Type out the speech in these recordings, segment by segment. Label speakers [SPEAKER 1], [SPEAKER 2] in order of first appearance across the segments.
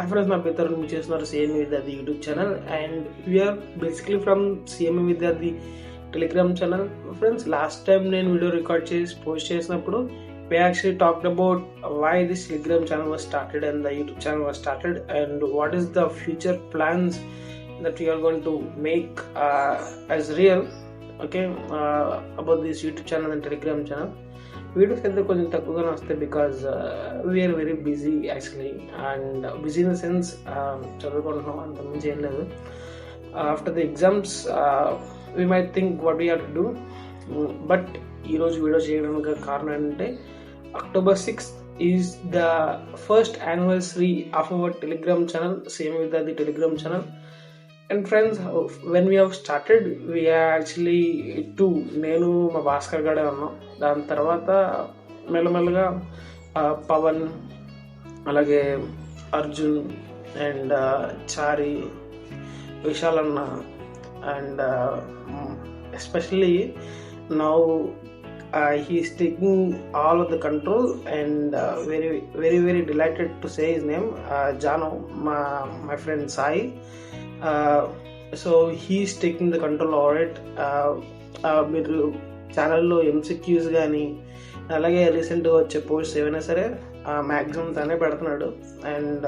[SPEAKER 1] Hi friends, my Peter and Muchesh are CMA Vidyarthi YouTube channel, and we are basically from CMA Vidyarthi Telegram channel. Friends, last time నేను video record చేసి post చేసినప్పుడు we actually talked about why this Telegram channel was started and the YouTube channel was started and what is the future plans that we are going to make as real, okay, about this YouTube channel and Telegram channel. Videos అయితే కొంచెం తక్కువగానే వస్తాయి because we're very busy actually, and busy in the sense చదువుకుంటున్నాం, అంత మంచి ఏం లేదు. After the exams we might think what we have to do, but ఈరోజు వీడియో చేయడానికి కారణం ఏంటంటే October 6th is the first anniversary of our Telegram channel, same with the Telegram channel. And friends, when we have started we actually two, నేను మా భాస్కర్ గడే ఉన్నాం. దాని తర్వాత మెల్లమెల్లగా పవన్, అలాగే అర్జున్ అండ్ చారి, విశాల్ అన్న, and especially now he's taking all of the control and very very very delighted to say his name, Janu, my friend Sai. So he's taking the control over it. మీరు ఛానల్లో ఎంసీక్యూస్ కానీ అలాగే రీసెంట్గా వచ్చే పోస్ట్స్ ఏవైనా సరే మ్యాక్సిమం తనే పెడుతున్నాడు. And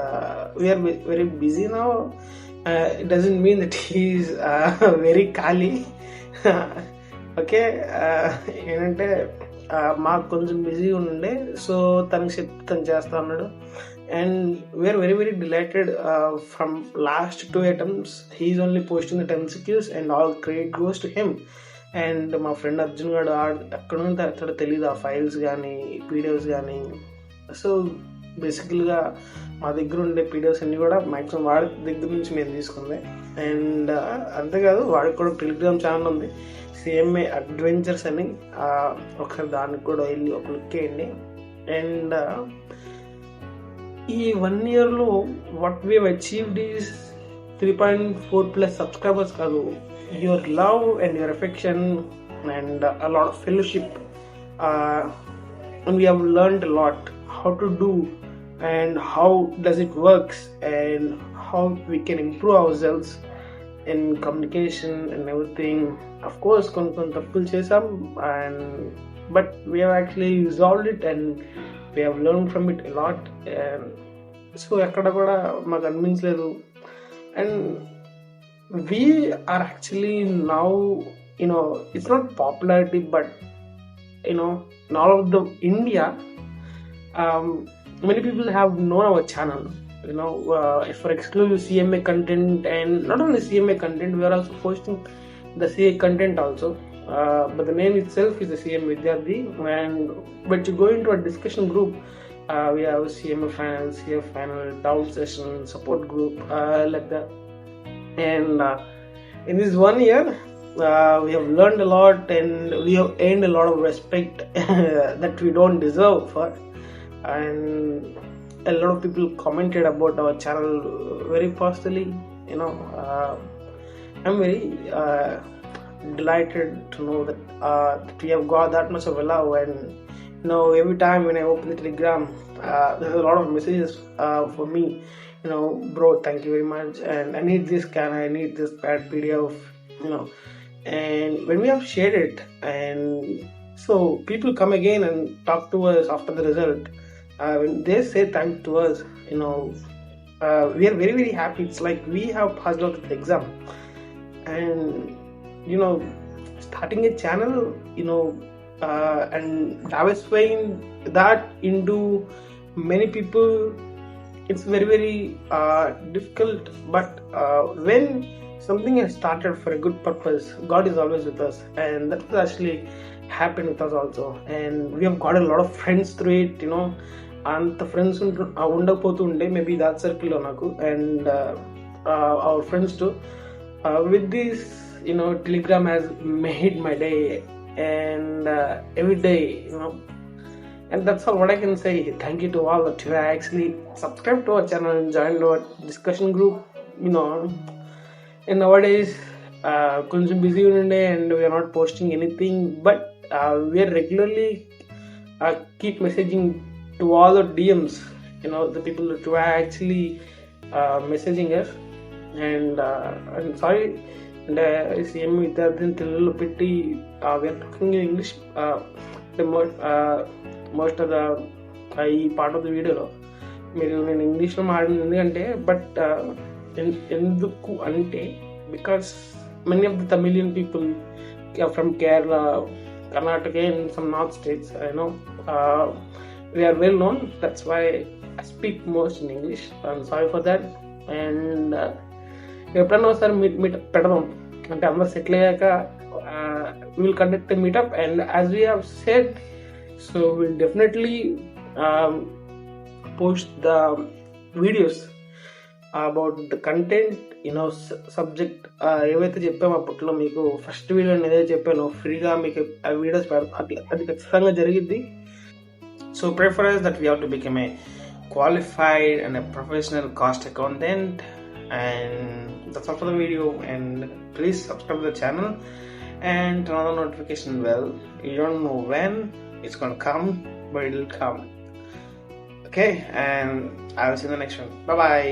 [SPEAKER 1] we're very busy now. It doesn't mean that he's very ఖాళీ. ఓకే, ఏంటంటే మాకు కొంచెం బిజీగా ఉండే, సో తనకి తను చేస్తా ఉన్నాడు. And we are very very delighted from last 2 attempts he is only posting the MCQs and all credit goes to him. And మా ఫ్రెండ్ అర్జున్ గారు అక్కడ నుంచి అక్కడ తెలియదు ఆ ఫైల్స్ కానీ పీడిఎఫ్స్ కానీ. సో బేసికల్గా మా దగ్గర ఉండే పీడిఎఫ్స్ అన్నీ కూడా మ్యాక్సిమం వాడి దగ్గర నుంచి మేము తీసుకుంది. అండ్ అంతేకాదు, వాడికి కూడా టెలిగ్రామ్ ఛానల్ ఉంది, CMA అడ్వెంచర్స్ అని. ఒకసారి దానికి కూడా వెళ్ళి ఒక లుక్ వేయండి. అండ్ ఈ 1 yearలో what we have achieved is 3.4+ subscribers కాదు, your love and your affection and a lot of fellowship. And we have learned a lot how to do and how does it works and how we can improve our cells in communication and everything. Of course కొన్ని తప్పులు చేసాం, and but we have actually resolved it and we have learned from it a lot. And so ఎక్కడ కూడా మాకు అనిపించలేదు. And we are actually now, it's not popularity, but in all of the India, many people have known our channel, for exclusive CMA content. And not only CMA content, we are also posting the CA content also. But the name itself is the CMA Vidyarthi. And but you go into a discussion group, we have CMA panel, CF panel, doubt session, support group, like that. And in this 1 year, we have learned a lot and we have earned a lot of respect that we don't deserve for. And a lot of people commented about our channel very positively. I'm very delighted to know that we have got that much of a love. And every time when I open the Telegram, there's a lot of messages for me, bro, thank you very much, and I need this I need this bad PDF, and when we have shared it, and so people come again and talk to us after the result. When they say thanks to us, we are very very happy. It's like we have passed out the exam. And starting a channel, and diversifying that into many people, it's very very difficult. But when something has started for a good purpose, God is always with us, and that has actually happened with us also. And we have got a lot of friends through it. అంత friends ఉండకపోతుండే maybe that సర్కిల్లో నాకు. And our friends to with this, Telegram has made my day, and every day, and that's all what I can say. Thank you to all that you actually subscribed to our channel and joined our discussion group. And nowadays కొంచెం busy ఉండే and we are not posting anything, but we are regularly keep messaging to all the DMs, the people who are actually messaging us, and I'm sorry. And same విద్యార్థిని తెలుగులో పెట్టి we're talking in English most of the ఈ part of the వీడియోలో మీరు నేను ఇంగ్లీష్లో మాట్లాడింది ఎందుకంటే బట్ ఎందుకు అంటే because many of the Tamilian people from Kerala, Karnataka and some north states, I know we are well known. That's why I speak most in English. I'm sorry for that. And ఎప్పుడన్నా ఒకసారి మీట్ పెడదాం అంటే అందరు సెటిల్ అయ్యాక will conduct a meetup. And as we have said, so will definitely post the videos about the content subject ఏవైతే చెప్పామో అప్పట్లో మీకు ఫస్ట్ వీడియో ఏదైతే చెప్పానో ఫ్రీగా మీకు ఆ వీడియోస్ అది ఖచ్చితంగా జరిగింది. So preference that we have to become a qualified and a professional cost accountant. And that's all for the video, and please subscribe to the channel and turn on the notification bell. You don't know when it's gonna come, but it'll come. Okay, and I'll see you in the next one. Bye bye.